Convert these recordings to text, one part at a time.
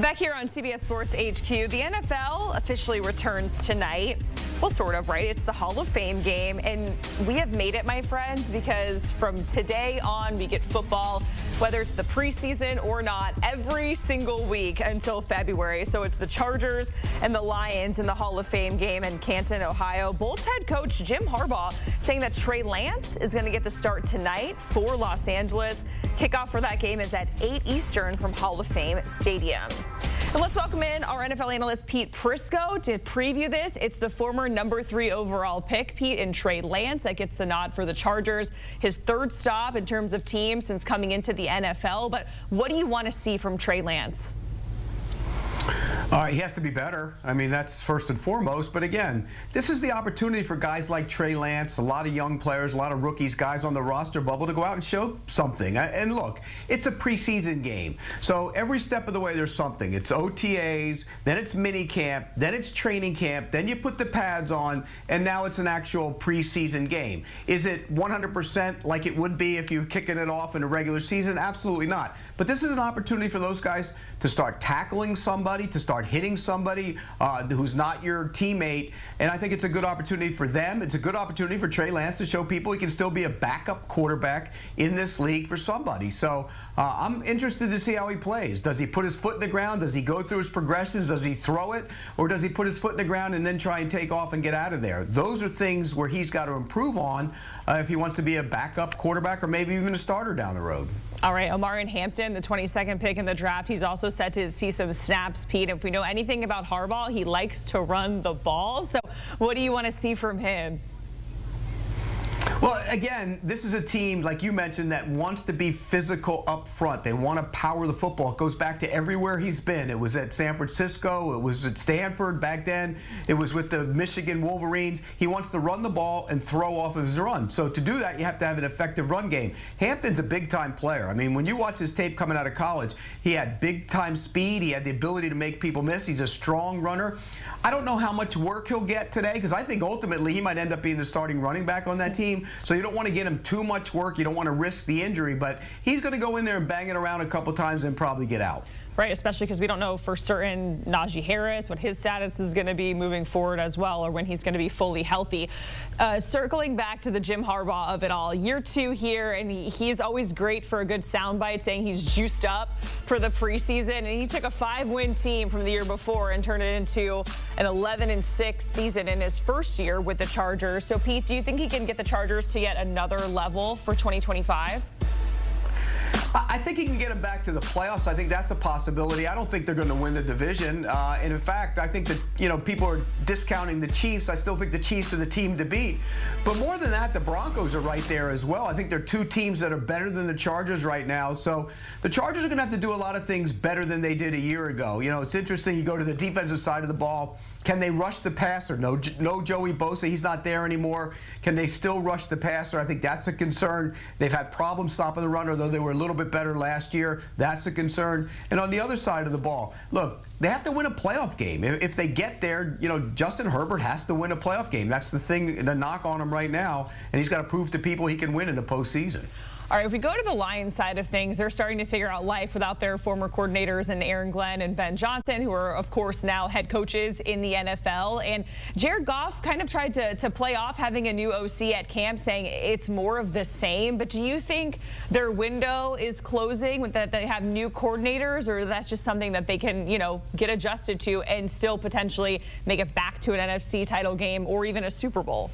Back here on CBS Sports HQ, the NFL officially returns tonight. Well, sort of, right? It's the Hall of Fame game, and we have made it, my friends, because from today on, we get football, whether it's the preseason or not, every single week until February. So it's the Chargers and the Lions in the Hall of Fame game in Canton, Ohio. Bulls head coach Jim Harbaugh saying that Trey Lance is going to get the start tonight for Los Angeles. Kickoff for that game is at 8 Eastern from Hall of Fame Stadium. And let's welcome in our NFL analyst Pete Prisco to preview this. It's the former number 3 overall pick, Pete, and Trey Lance that gets the nod for the Chargers. His third stop in terms of team since coming into the NFL. But what do you want to see from Trey Lance? He has to be better. I mean, that's first and foremost. But again, this is the opportunity for guys like Trey Lance, a lot of young players, a lot of rookies, guys on the roster bubble to go out and show something. And look, it's a preseason game. So every step of the way, there's something. It's OTAs, then it's mini camp, then it's training camp, then you put the pads on, and now it's an actual preseason game. Is it 100% like it would be if you're kicking it off in a regular season? Absolutely not. But this is an opportunity for those guys to start tackling somebody, to start hitting somebody who's not your teammate. And I think it's a good opportunity for them. It's a good opportunity for Trey Lance to show people he can still be a backup quarterback in this league for somebody. So I'm interested to see how he plays. Does he put his foot in the ground? Does he go through his progressions? Does he throw it? Or does he put his foot in the ground and then try and take off and get out of there? Those are things where he's got to improve on if he wants to be a backup quarterback or maybe even a starter down the road. All right, Omarion Hampton, the 22nd pick in the draft. He's also set to see some snaps, Pete. If we know anything about Harbaugh, he likes to run the ball. So what do you want to see from him? Well, again, this is a team, like you mentioned, that wants to be physical up front. They want to power the football. It goes back to everywhere he's been. It was at San Francisco. It was at Stanford back then. It was with the Michigan Wolverines. He wants to run the ball and throw off of his run. So to do that, you have to have an effective run game. Hampton's a big-time player. I mean, when you watch his tape coming out of college, he had big-time speed. He had the ability to make people miss. He's a strong runner. I don't know how much work he'll get today because I think ultimately he might end up being the starting running back on that team. So you don't want to get him too much work. You don't want to risk the injury, but he's going to go in there and bang it around a couple times and probably get out. Right, especially because we don't know for certain Najee Harris, what his status is going to be moving forward as well, or when he's going to be fully healthy. Circling back to the Jim Harbaugh of it all, year 2 here, and he's always great for a good soundbite saying he's juiced up for the preseason, and he took a 5-win team from the year before and turned it into an 11-6 season in his first year with the Chargers. So, Pete, do you think he can get the Chargers to yet another level for 2025? I think he can get them back to the playoffs. I think that's a possibility. I don't think they're going to win the division. And in fact, I think that, people are discounting the Chiefs. I still think the Chiefs are the team to beat. But more than that, the Broncos are right there as well. I think they're 2 teams that are better than the Chargers right now. So the Chargers are going to have to do a lot of things better than they did a year ago. It's interesting. You go to the defensive side of the ball. Can they rush the passer? No Joey Bosa. He's not there anymore. Can they still rush the passer? I think that's a concern. They've had problems stopping the run, although they were a little bit better last year. That's a concern. And on the other side of the ball, look, they have to win a playoff game. If they get there, Justin Herbert has to win a playoff game. That's the thing, the knock on him right now. And he's got to prove to people he can win in the postseason. All right, if we go to the Lions side of things, they're starting to figure out life without their former coordinators in Aaron Glenn and Ben Johnson, who are, of course, now head coaches in the NFL. And Jared Goff kind of tried to play off having a new OC at camp, saying it's more of the same. But do you think their window is closing, that they have new coordinators, or that's just something that they can, get adjusted to and still potentially make it back to an NFC title game or even a Super Bowl?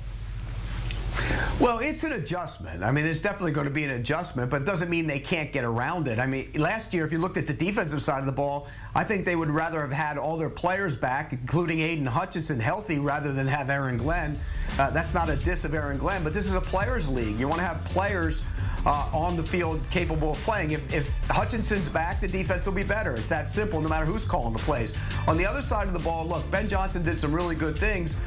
Well, it's an adjustment. I mean, it's definitely going to be an adjustment, but it doesn't mean they can't get around it. I mean, last year, if you looked at the defensive side of the ball, I think they would rather have had all their players back, including Aiden Hutchinson, healthy, rather than have Aaron Glenn. That's not a diss of Aaron Glenn, but this is a players' league. You want to have players on the field capable of playing. If Hutchinson's back, the defense will be better. It's that simple, no matter who's calling the plays. On the other side of the ball, look, Ben Johnson did some really good things,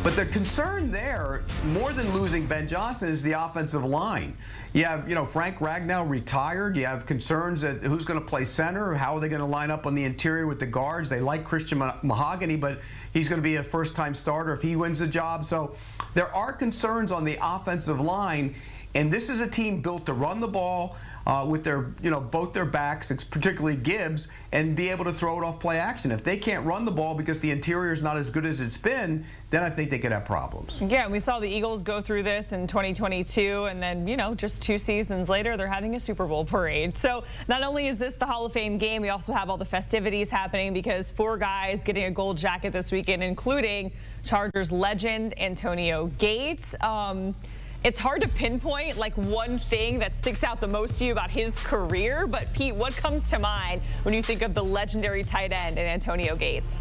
but the concern there, more than losing Ben Johnson, is the offensive line. You have, Frank Ragnow retired. You have concerns that who's going to play center, how are they going to line up on the interior with the guards. They like Christian Mahogany, but he's going to be a first-time starter if he wins the job. So there are concerns on the offensive line, and this is a team built to run the ball. with their, both their backs, particularly Gibbs, and be able to throw it off play action. If they can't run the ball because the interior is not as good as it's been, then I think they could have problems. Yeah, we saw the Eagles go through this in 2022, and then, just 2 seasons later, they're having a Super Bowl parade. So not only is this the Hall of Fame game, we also have all the festivities happening because 4 guys getting a gold jacket this weekend, including Chargers legend Antonio Gates. It's hard to pinpoint like one thing that sticks out the most to you about his career, but Pete, what comes to mind when you think of the legendary tight end in Antonio Gates?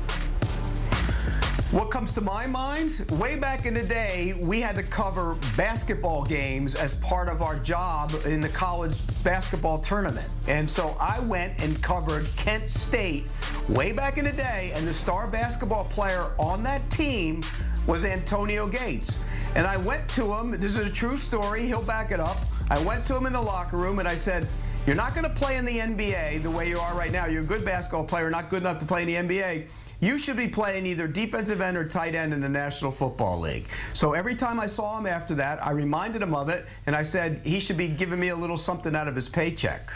What comes to my mind? Way back in the day, we had to cover basketball games as part of our job in the college basketball tournament. And so I went and covered Kent State way back in the day, and the star basketball player on that team was Antonio Gates. And I went to him, this is a true story, he'll back it up. I went to him in the locker room and I said, you're not going to play in the NBA the way you are right now. You're a good basketball player, not good enough to play in the NBA. You should be playing either defensive end or tight end in the National Football League. So every time I saw him after that, I reminded him of it, and I said he should be giving me a little something out of his paycheck.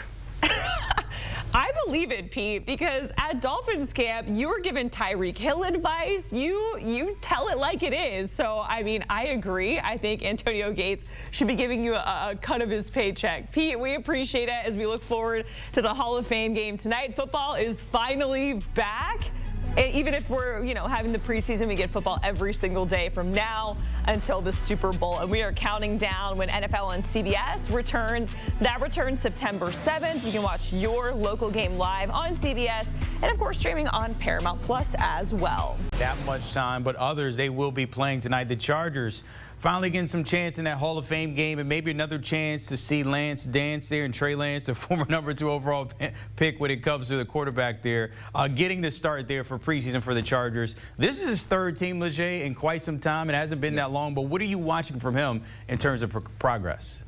I believe it, Pete, because at Dolphins camp, you were giving Tyreek Hill advice. You tell it like it is. So, I mean, I agree. I think Antonio Gates should be giving you a cut of his paycheck. Pete, we appreciate it as we look forward to the Hall of Fame game tonight. Football is finally back. Even if we're, having the preseason, we get football every single day from now until the Super Bowl. And we are counting down when NFL on CBS returns. That returns September 7th. You can watch your local game live on CBS and, of course, streaming on Paramount Plus as well. That much time, but others, they will be playing tonight. The Chargers finally getting some chance in that Hall of Fame game, and maybe another chance to see Lance dance there, and Trey Lance, the former #2 overall pick when it comes to the quarterback there, getting the start there for preseason for the Chargers. This is his 3rd team, Leger, in quite some time. It hasn't been that long, but what are you watching from him in terms of progress?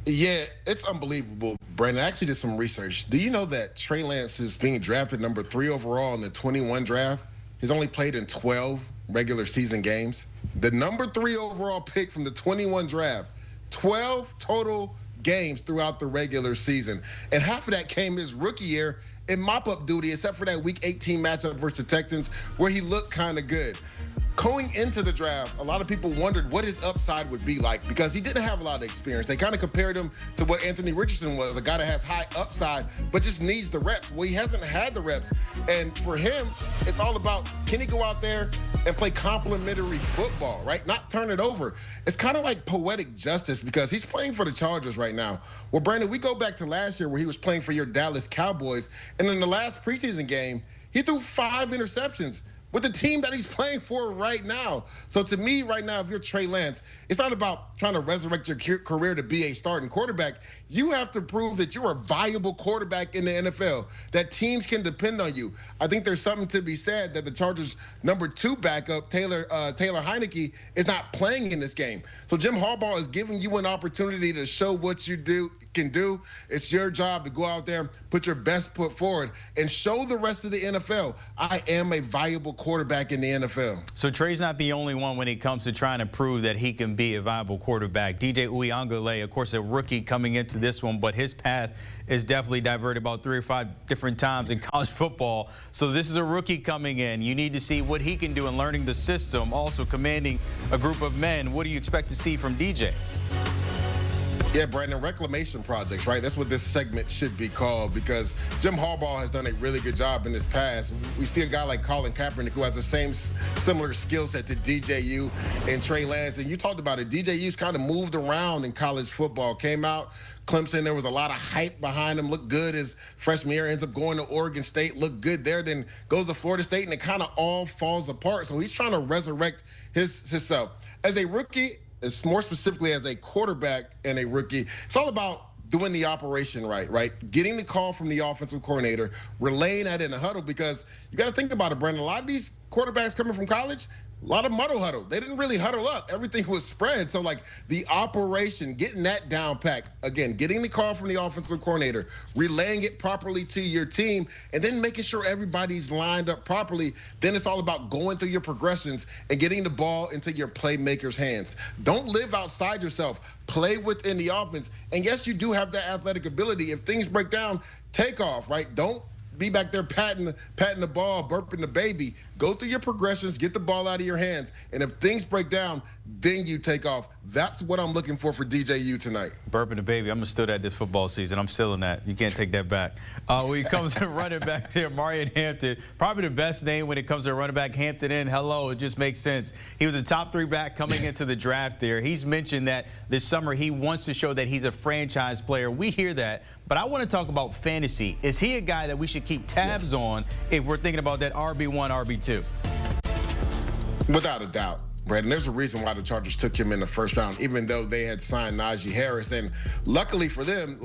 Yeah, it's unbelievable. Brandon, I actually did some research. Do you know that Trey Lance is being drafted #3 overall in the 21 draft? He's only played in 12 regular season games. The #3 overall pick from the 21 draft, 12 total games throughout the regular season. And half of that came his rookie year in mop-up duty, except for that Week 18 matchup versus the Texans, where he looked kind of good. Going into the draft, a lot of people wondered what his upside would be like because he didn't have a lot of experience. They kind of compared him to what Anthony Richardson was, a guy that has high upside but just needs the reps. Well, he hasn't had the reps. And for him, it's all about, can he go out there and play complimentary football, right? Not turn it over. It's kind of like poetic justice because he's playing for the Chargers right now. Well, Brandon, we go back to last year where he was playing for your Dallas Cowboys. And in the last preseason game, he threw 5 interceptions with the team that he's playing for right now. So to me right now, if you're Trey Lance, it's not about trying to resurrect your career to be a starting quarterback. You have to prove that you're a viable quarterback in the NFL, that teams can depend on you. I think there's something to be said that the Chargers' #2 backup, Taylor Heineke, is not playing in this game. So Jim Harbaugh is giving you an opportunity to show what you can do. It's your job to go out there, put your best foot forward, and show the rest of the NFL, I am a viable quarterback in the NFL. So Trey's not the only one when it comes to trying to prove that he can be a viable quarterback. DJ Uyunglele, of course, a rookie coming into this one, but his path is definitely diverted about 3 or 5 different times in college football. So this is a rookie coming in. You need to see what he can do in learning the system, also commanding a group of men. What do you expect to see from DJ? Yeah, Brandon, reclamation projects, right? That's what this segment should be called because Jim Harbaugh has done a really good job in his past. We see a guy like Colin Kaepernick who has the similar skill set to DJU and Trey Lance. And you talked about it. DJU's kind of moved around in college football, came out Clemson, there was a lot of hype behind him, looked good his freshman year, ends up going to Oregon State, looked good there, then goes to Florida State, and it kind of all falls apart. So he's trying to resurrect himself. As a rookie, more specifically as a quarterback and a rookie, it's all about doing the operation right? Getting the call from the offensive coordinator, relaying that in the huddle, because you got to think about it, Brandon. A lot of these quarterbacks coming from college, a lot of muddle huddle. They didn't really huddle up. Everything was spread. So, like, the operation, getting that down pat, again, getting the call from the offensive coordinator, relaying it properly to your team, and then making sure everybody's lined up properly. Then it's all about going through your progressions and getting the ball into your playmakers' hands. Don't live outside yourself. Play within the offense. And, yes, you do have that athletic ability. If things break down, take off, right? Don't be back there patting the ball, burping the baby. Go through your progressions, get the ball out of your hands, and if things break down, then you take off. That's what I'm looking for DJU tonight. Burping the baby. I'm still at this football season. I'm still in that. You can't take that back. When it comes to running back here, Omarion Hampton, probably the best name when it comes to running back. Hampton in, hello, it just makes sense. He was a top 3 back coming into the draft there. He's mentioned that this summer he wants to show that he's a franchise player. We hear that, but I want to talk about fantasy. Is he a guy that we should keep tabs on if we're thinking about that RB1, RB2? Without a doubt. Brandon, there's a reason why the Chargers took him in the first round, even though they had signed Najee Harris. And luckily for them,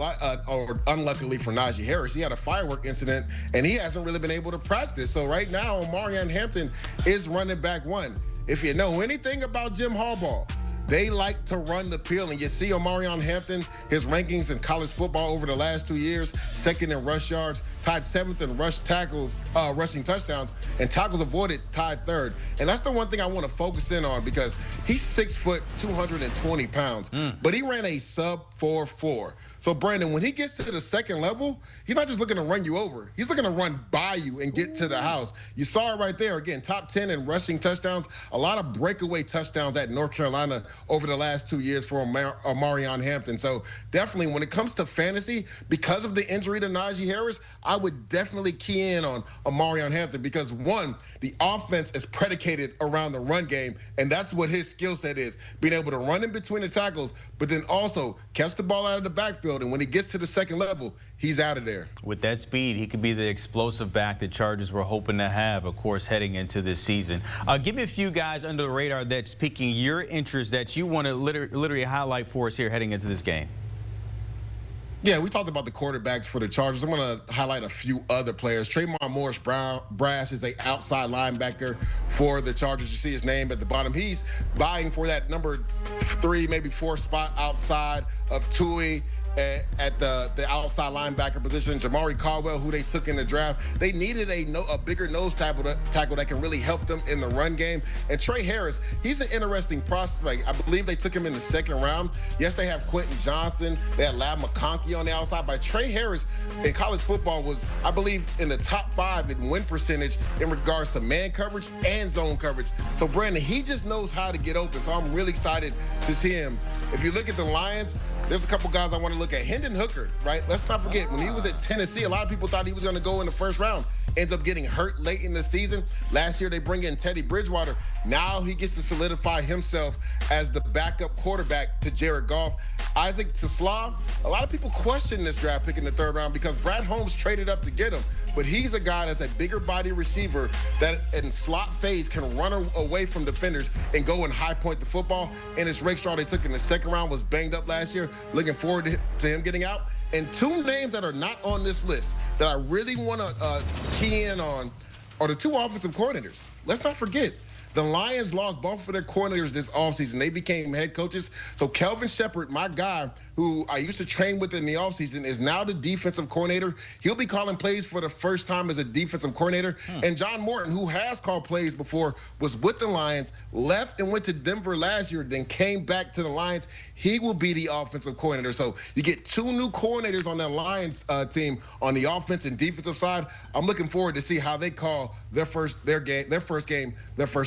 or unluckily for Najee Harris, he had a firework incident, and he hasn't really been able to practice. So right now, Omarion Hampton is running back 1. If you know anything about Jim Harbaugh, they like to run the pill, and you see Omarion Hampton, his rankings in college football over the last 2 years, 2nd in rush yards, tied 7th in rushing touchdowns, and tackles avoided, tied 3rd. And that's the one thing I want to focus in on, because he's 6 foot, 220 pounds, but he ran a sub 4.4. So, Brandon, when he gets to the second level, he's not just looking to run you over. He's looking to run by you and get to the house. You saw it right there. Again, top 10 in rushing touchdowns, a lot of breakaway touchdowns at North Carolina over the last 2 years for Omarion Hampton. So, definitely, when it comes to fantasy, because of the injury to Najee Harris, I would definitely key in on Omarion Hampton because, one, the offense is predicated around the run game, and that's what his skill set is, being able to run in between the tackles, but then also catch the ball out of the backfield. And when he gets to the second level, he's out of there. With that speed, he could be the explosive back the Chargers were hoping to have, of course, heading into this season. Give me a few guys under the radar that's piquing your interest that you want to literally highlight for us here heading into this game. Yeah, we talked about the quarterbacks for the Chargers. I'm going to highlight a few other players. Trayvon Morris-Brash is an outside linebacker for the Chargers. You see his name at the bottom. He's vying for that number 3, maybe 4 spot outside of Tui at the outside linebacker position. Jamari Caldwell, who they took in the draft, they needed a bigger nose tackle that can really help them in the run game. And Trey Harris, he's an interesting prospect. I believe they took him in the 2nd round. Yes, they have Quentin Johnson. They had Lab McConkey on the outside. But Trey Harris in college football was, I believe, in the top 5 in win percentage in regards to man coverage and zone coverage. So, Brandon, he just knows how to get open. So I'm really excited to see him. If you look at the Lions, there's a couple guys I want to look at. Hendon Hooker, right? Let's not forget, when he was at Tennessee, a lot of people thought he was going to go in the 1st round. Ends up getting hurt late in the season. Last year, they bring in Teddy Bridgewater. Now he gets to solidify himself as the backup quarterback to Jared Goff. Isaac TeSlaa, a lot of people question this draft pick in the 3rd round because Brad Holmes traded up to get him. But he's a guy that's a bigger body receiver that in slot phase can run away from defenders and go and high point the football. And his Rakestraw they took in the 2nd round was banged up last year. Looking forward to him getting out. And 2 names that are not on this list that I really want to key in on are the 2 offensive coordinators. Let's not forget, the Lions lost both of their coordinators this offseason. They became head coaches. So Kelvin Shepard, my guy, who I used to train with in the offseason, is now the defensive coordinator. He'll be calling plays for the first time as a defensive coordinator. And John Morton, who has called plays before, was with the Lions, left and went to Denver last year, then came back to the Lions. He will be the offensive coordinator. So you get 2 new coordinators on that Lions team on the offense and defensive side. I'm looking forward to see how they call their first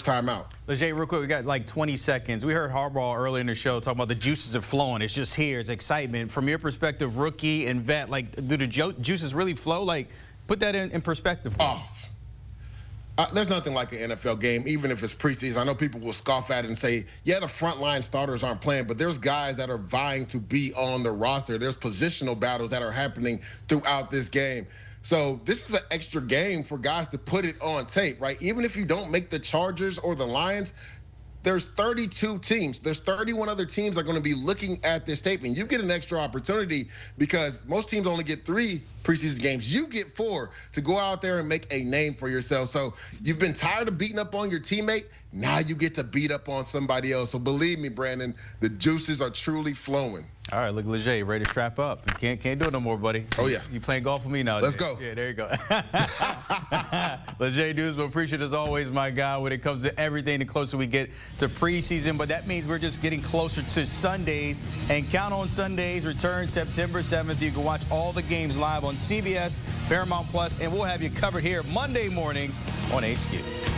time out. Lejay, real quick, we got like 20 seconds. We heard Harbaugh earlier in the show talking about the juices are flowing. It's just here. It's excitement. From your perspective, rookie and vet, like, do the juices really flow? Like, put that in perspective. There's nothing like an NFL game, even if it's preseason. I know people will scoff at it and say, yeah, the frontline starters aren't playing, but there's guys that are vying to be on the roster. There's positional battles that are happening throughout this game. So this is an extra game for guys to put it on tape, right? Even if you don't make the Chargers or the Lions, there's 32 teams. There's 31 other teams that are going to be looking at this tape, and you get an extra opportunity because most teams only get 3 preseason games. You get 4 to go out there and make a name for yourself. So you've been tired of beating up on your teammate. Now you get to beat up on somebody else. So believe me, Brandon, the juices are truly flowing. All right, look, Leger, ready to strap up. You can't do it no more, buddy. Oh, yeah. You playing golf with me now? Let's go. Yeah, there you go. Leger Duzman, appreciate it as always, my guy, when it comes to everything, the closer we get to preseason. But that means we're just getting closer to Sundays. And count on Sundays, return September 7th. You can watch all the games live on CBS, Paramount Plus, and we'll have you covered here Monday mornings on HQ.